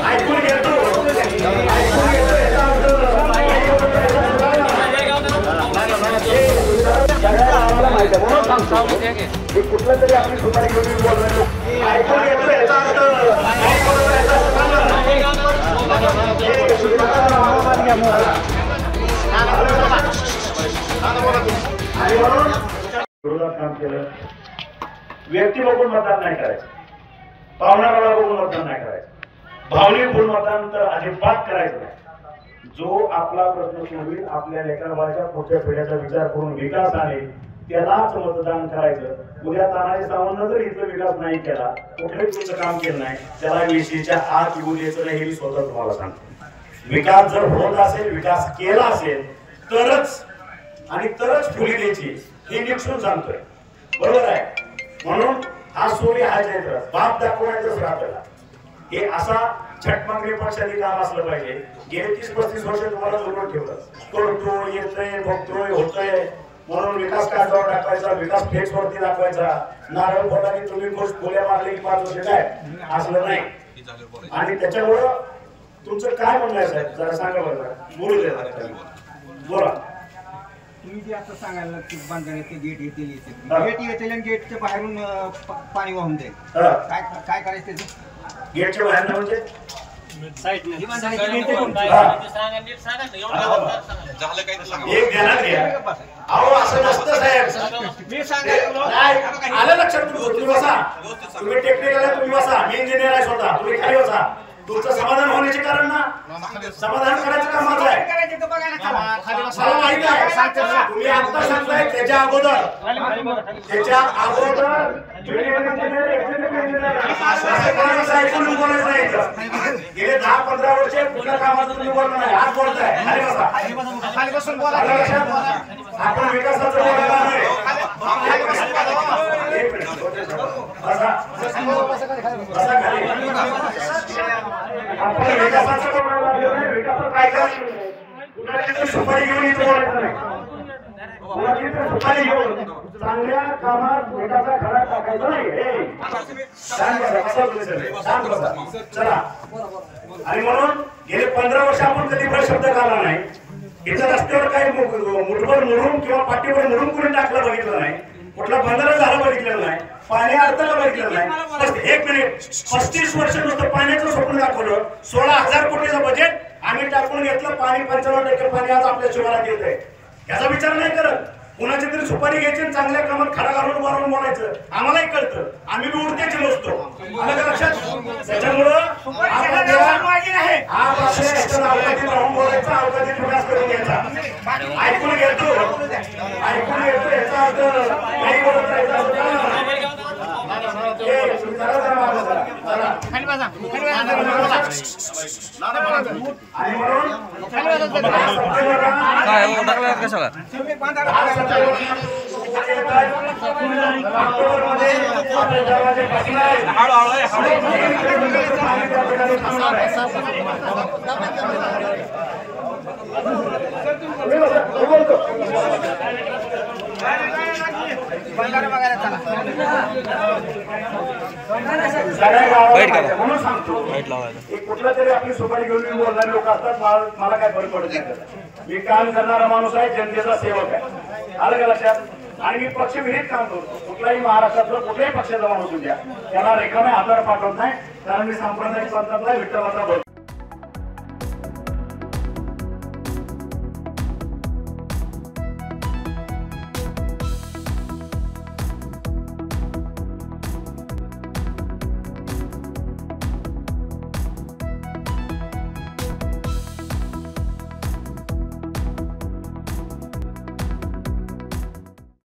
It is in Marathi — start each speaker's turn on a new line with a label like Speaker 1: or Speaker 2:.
Speaker 1: ऐकून घेतो आम्हाला माहिती आहे म्हणून सांगतो की कुठलं तरी आपली सुपारी घेऊन बोलणार ऐकून घेतो याचा अर्थ आणि म्हणून विरोधात काम केलं. व्यक्ती बघून मतदान नाही करायचं, पाहुणाऱ्याला बघून मतदान नाही करायचं, भावनिक बघून मतदान तर अजिबात करायचं नाही. जो आपला प्रश्न सोडवेल, आपल्या लेकराबाळाच्या पुढच्या पिढ्याचा विचार करून विकास आणेल त्यालाच मतदान करायचं. उद्या तानाजी सावंतनं जर इथं विकास नाही केला, कुठलंही तुमचं काम केलं नाही, त्याला विषयीच्या आत येऊ द्यायचं नाही हे मी स्वतः तुम्हाला सांगतो. विकास जर होत असेल, विकास केला असेल तरच आणि तरच फुली द्यायची हे निक्षून सांगतोय. बरोबर आहे. म्हणून हा सोरी हा चैत्र बाप दाखवण्याचंच राहतं. हे असा छटमागणी पक्षाचे काम असलं पाहिजे. गेले 30-35 वर्ष तुम्हाला जोडून ठेवलं, करतोय, येतोय, बघतोय, होतोय म्हणून विकास कागदावर टाकायचा, विकास फ्लेक्स वरती दाखवायचा, नारळ फोडाने तुम्ही गोळ्या मारले की 5 वर्ष काय असलं नाही. आणि त्याच्यामुळं तुमचं काय म्हणणं आहे साहेब, जरा सांगा बरं. बोलू दे, बोला.
Speaker 2: तुम्ही जे आता सांगायला बांधण्याचे गेट येतील आणि गेटच्या बाहेरून पाणी वाहून जाईल, काय करायचं त्याचं?
Speaker 1: गेटच्या बाहेर म्हणजे एक ध्यानात घ्या. अहो असं नसतं साहेब, मी सांगायला आलं लक्षात. तुम्ही बसा, तुम्ही टेक्निकल आहे, तुम्ही बसा. मी इंजिनियर आहे स्वतः, तुम्ही खाली बसा. तुमचं समाधान होण्याचे कारण ना, समाधान करायचं काम माझं आहे. मला माहिती आहे तुम्ही आता सांगताय त्याच्या अगोदर गेले 10-15 वर्ष कुठल्या कामाचं तुम्ही बोलत नाही, आज बोलताय. खाली बसून बोला. आपण विकासाचं बोलायला नाही. आपण विकासाचं बोलायला नाही. विकासात काय करायचं, सुपारी घेऊन इथे बोलायचं नाही. सुपारी घेऊन चांगल्या कामात विकासा खडा टाकायचा नाही. चला. आणि म्हणून गेले 15 वर्ष आपण कधी शब्द काढला नाही. इथं रस्त्यावर काही मुठभर मुरुम किंवा पाठीवर मुरुम कुणी टाकलं बघितलं नाही, कुठला बंदर झाला बघितलेलं नाही, पाणी अडथळा बघितलेलं नाही. 1 मिनिट, 35 वर्ष नुसतं पाण्याचं स्वप्न दाखवलं. 16,000 कोटीचं बजेट आम्ही टाकून घेतलं. पाणी 95% पाणी आज आपल्या शिवारात येत आहे. याचा विचार नाही करत. कुणाची तरी सुपारी घ्यायची, चांगल्या कामात खडा घालून मारून बोलायचं. आम्हालाही कळतं, आम्ही बी उडत्याचे नसतो. लक्षात. त्याच्यामुळं अवकाशात राहून बोलायचा, अवकाशात विकास करून घ्यायचा. ऐकून घेतो याचा अर्थ काही बोलत
Speaker 3: कशाला
Speaker 1: म्हणून सांगतो. कुठला तरी आपली सुपारी घेऊन बोलणारे लोक असतात. मला काय फरक पडत नाही. मी काम करणारा माणूस आहे, जनतेचा सेवक आहे. आलं का लक्षात. आणि मी पक्षविरहित काम करतो. कुठलाही महाराष्ट्रातलं कुठल्याही पक्षाचा माणूस उद्या त्याला रेखाने हातावर पाठवत नाही, कारण मी सांप्रदायिक पंथातला विठ्ठलाचा